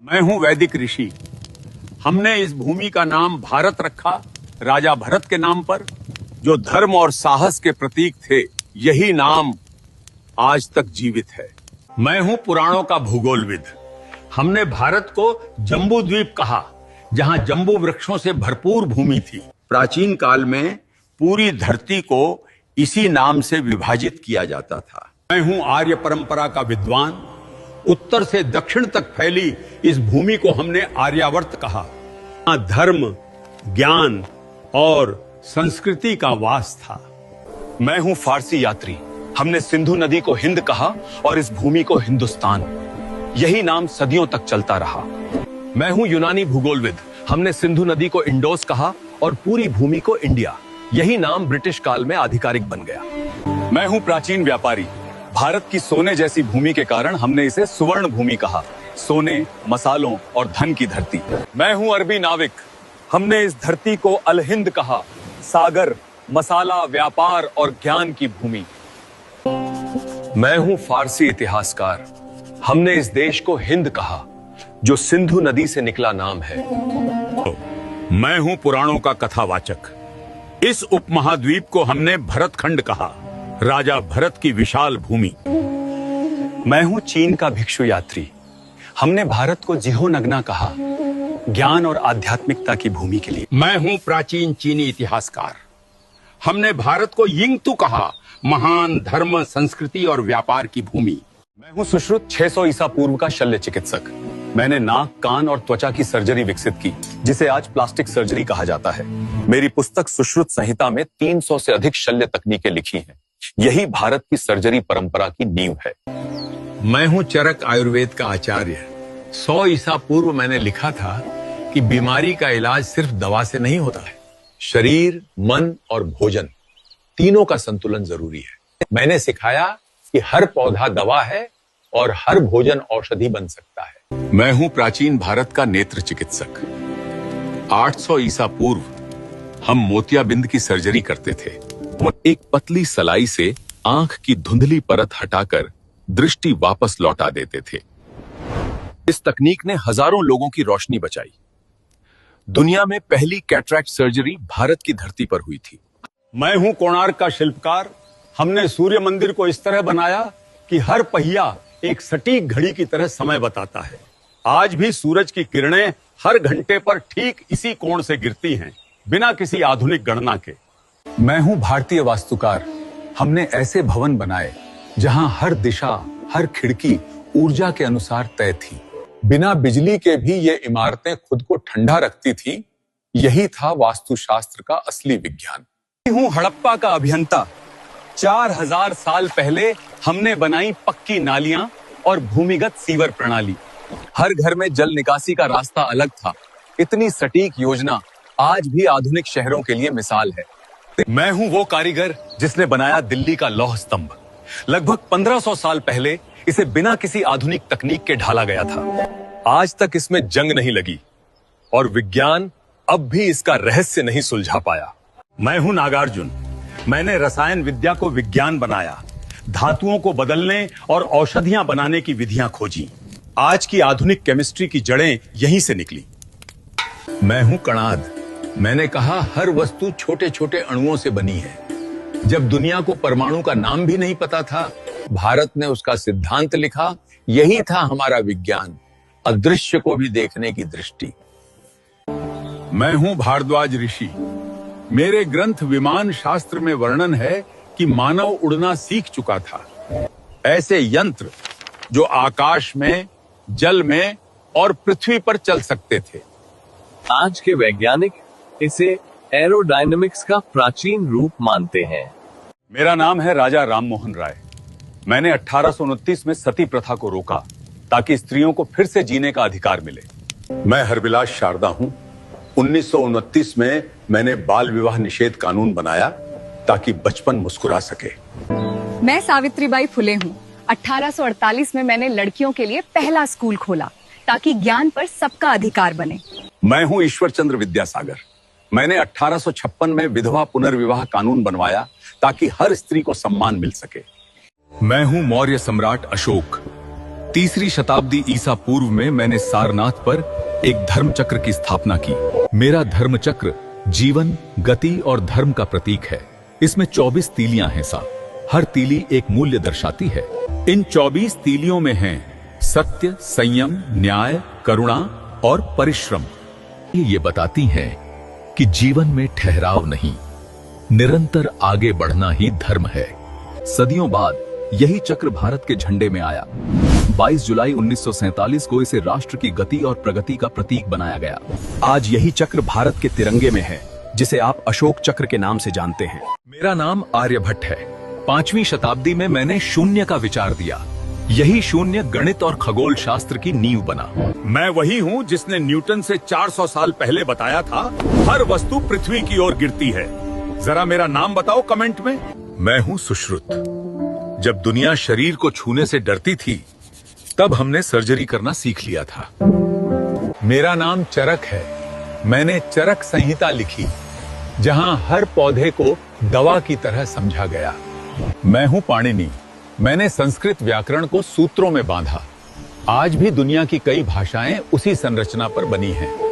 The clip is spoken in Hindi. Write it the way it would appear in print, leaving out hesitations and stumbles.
मैं हूं वैदिक ऋषि। हमने इस भूमि का नाम भारत रखा राजा भरत के नाम पर, जो धर्म और साहस के प्रतीक थे। यही नाम आज तक जीवित है। मैं हूं पुराणों का भूगोलविद। हमने भारत को जम्बू द्वीप कहा, जहां जम्बू वृक्षों से भरपूर भूमि थी। प्राचीन काल में पूरी धरती को इसी नाम से विभाजित किया जाता था। मैं हूं आर्य परंपरा का विद्वान। उत्तर से दक्षिण तक फैली इस भूमि को हमने आर्यावर्त कहा। यहाँ धर्म, ज्ञान और संस्कृति का वास था। मैं हूं फारसी यात्री। हमने सिंधु नदी को हिंद कहा और इस भूमि को हिंदुस्तान। यही नाम सदियों तक चलता रहा। मैं हूं यूनानी भूगोलविद। हमने सिंधु नदी को इंडोस कहा और पूरी भूमि को इंडिया। यही नाम ब्रिटिश काल में आधिकारिक बन गया। मैं हूं प्राचीन व्यापारी। भारत की सोने जैसी भूमि के कारण हमने इसे सुवर्ण भूमि कहा। सोने, मसालों और धन की धरती। मैं हूं अरबी नाविक। हमने इस धरती को अल हिंद कहा। सागर, मसाला, व्यापार और ज्ञान की भूमि। मैं हूं फारसी इतिहासकार। हमने इस देश को हिंद कहा, जो सिंधु नदी से निकला नाम है। मैं हूं पुराणों का कथावाचक। इस उपमहाद्वीप को हमने भरतखंड कहा, राजा भरत की विशाल भूमि। मैं हूं चीन का भिक्षु यात्री। हमने भारत को जिहोनगना कहा, ज्ञान और आध्यात्मिकता की भूमि के लिए। मैं हूं प्राचीन चीनी इतिहासकार। हमने भारत को यिंगतू कहा, महान धर्म, संस्कृति और व्यापार की भूमि। मैं हूं सुश्रुत 600 ईसा पूर्व का शल्य चिकित्सक। मैंने नाक, कान और त्वचा की सर्जरी विकसित की, जिसे आज प्लास्टिक सर्जरी कहा जाता है। मेरी पुस्तक सुश्रुत संहिता में 300 से अधिक शल्य तकनीकें लिखी हैं। यही भारत की सर्जरी परंपरा की नींव है। मैं हूं चरक आयुर्वेद का आचार्य। 100 ईसा पूर्व मैंने लिखा था कि बीमारी का इलाज सिर्फ दवा से नहीं होता है। शरीर, मन और भोजन, तीनों का संतुलन जरूरी है। मैंने सिखाया कि हर पौधा दवा है और हर भोजन औषधि बन सकता है। मैं हूं प्राचीन भारत का नेत्र चिकित्सक। 800 ईसा पूर्व हम मोतियाबिंद की सर्जरी करते थे। एक पतली सलाई से आंख की धुंधली परत हटाकर दृष्टि वापस लौटा देते थे। इस तकनीक ने हजारों लोगों की रोशनी बचाई। दुनिया में पहली कैटरैक्ट सर्जरी भारत की धरती पर हुई थी। मैं हूं कोणार्क का शिल्पकार। हमने सूर्य मंदिर को इस तरह बनाया कि हर पहिया एक सटीक घड़ी की तरह समय बताता है। आज भी सूरज की किरणें हर घंटे पर ठीक इसी कोण से गिरती हैं, बिना किसी आधुनिक गणना के। मैं हूं भारतीय वास्तुकार। हमने ऐसे भवन बनाए जहां हर दिशा, हर खिड़की ऊर्जा के अनुसार तय थी। बिना बिजली के भी ये इमारतें खुद को ठंडा रखती थी। यही था वास्तुशास्त्र का असली विज्ञान। मैं हूं हड़प्पा का अभियंता। 4000 साल पहले हमने बनाई पक्की नालियां और भूमिगत सीवर प्रणाली। हर घर में जल निकासी का रास्ता अलग था। इतनी सटीक योजना आज भी आधुनिक शहरों के लिए मिसाल है। मैं हूं वो कारीगर जिसने बनाया दिल्ली का लौह स्तंभ। लगभग 1500 साल पहले इसे बिना किसी आधुनिक तकनीक के ढाला गया था। आज तक इसमें जंग नहीं लगी और विज्ञान अब भी इसका रहस्य नहीं सुलझा पाया। मैं हूं नागार्जुन। मैंने रसायन विद्या को विज्ञान बनाया, धातुओं को बदलने और औषधियां बनाने की विधियां खोजी। आज की आधुनिक केमिस्ट्री की जड़ें यहीं से निकली। मैं हूं कणाद। मैंने कहा हर वस्तु छोटे छोटे अणुओं से बनी है। जब दुनिया को परमाणु का नाम भी नहीं पता था, भारत ने उसका सिद्धांत लिखा। यही था हमारा विज्ञान, अदृश्य को भी देखने की दृष्टि। मैं हूं भारद्वाज ऋषि। मेरे ग्रंथ विमान शास्त्र में वर्णन है कि मानव उड़ना सीख चुका था। ऐसे यंत्र जो आकाश में, जल में और पृथ्वी पर चल सकते थे। आज के वैज्ञानिक इसे एरोडायनामिक्स का प्राचीन रूप मानते हैं। मेरा नाम है राजा राममोहन राय। मैंने 1829 में सती प्रथा को रोका ताकि स्त्रियों को फिर से जीने का अधिकार मिले। मैं हरविलास शारदा हूं। 1929 में मैंने बाल विवाह निषेध कानून बनाया ताकि बचपन मुस्कुरा सके। मैं सावित्रीबाई फुले हूँ। 1848 में मैंने लड़कियों के लिए पहला स्कूल खोला ताकि ज्ञान पर सबका अधिकार बने। मैं हूं ईश्वर चंद्र विद्यासागर। मैंने 1856 में विधवा पुनर्विवाह कानून बनवाया ताकि हर स्त्री को सम्मान मिल सके। मैं हूं मौर्य सम्राट अशोक। 3री शताब्दी ईसा पूर्व में मैंने सारनाथ पर एक धर्म चक्र की स्थापना की। मेरा धर्म चक्र जीवन, गति और धर्म का प्रतीक है। इसमें 24 तीलियां हैं साहब। हर तीली एक मूल्य दर्शाती है। इन 24 तीलियों में हैं सत्य, संयम, न्याय, करुणा और परिश्रम। ये बताती हैं कि जीवन में ठहराव नहीं, निरंतर आगे बढ़ना ही धर्म है। सदियों बाद यही चक्र भारत के झंडे में आया। 22 जुलाई 1947 को इसे राष्ट्र की गति और प्रगति का प्रतीक बनाया गया। आज यही चक्र भारत के तिरंगे में है, जिसे आप अशोक चक्र के नाम से जानते हैं। मेरा नाम आर्यभट्ट है। 5वीं शताब्दी में मैंने शून्य का विचार दिया। यही शून्य गणित और खगोल शास्त्र की नींव बना। मैं वही हूँ जिसने न्यूटन से 400 साल पहले बताया था हर वस्तु पृथ्वी की ओर गिरती है। जरा मेरा नाम बताओ कमेंट में। मैं हूं सुश्रुत। जब दुनिया शरीर को छूने से डरती थी, तब हमने सर्जरी करना सीख लिया था। मेरा नाम चरक है। मैंने चरक संहिता लिखी, जहां हर पौधे को दवा की तरह समझा गया। मैं हूं पाणिनि। मैंने संस्कृत व्याकरण को सूत्रों में बांधा। आज भी दुनिया की कई भाषाएं उसी संरचना पर बनी हैं।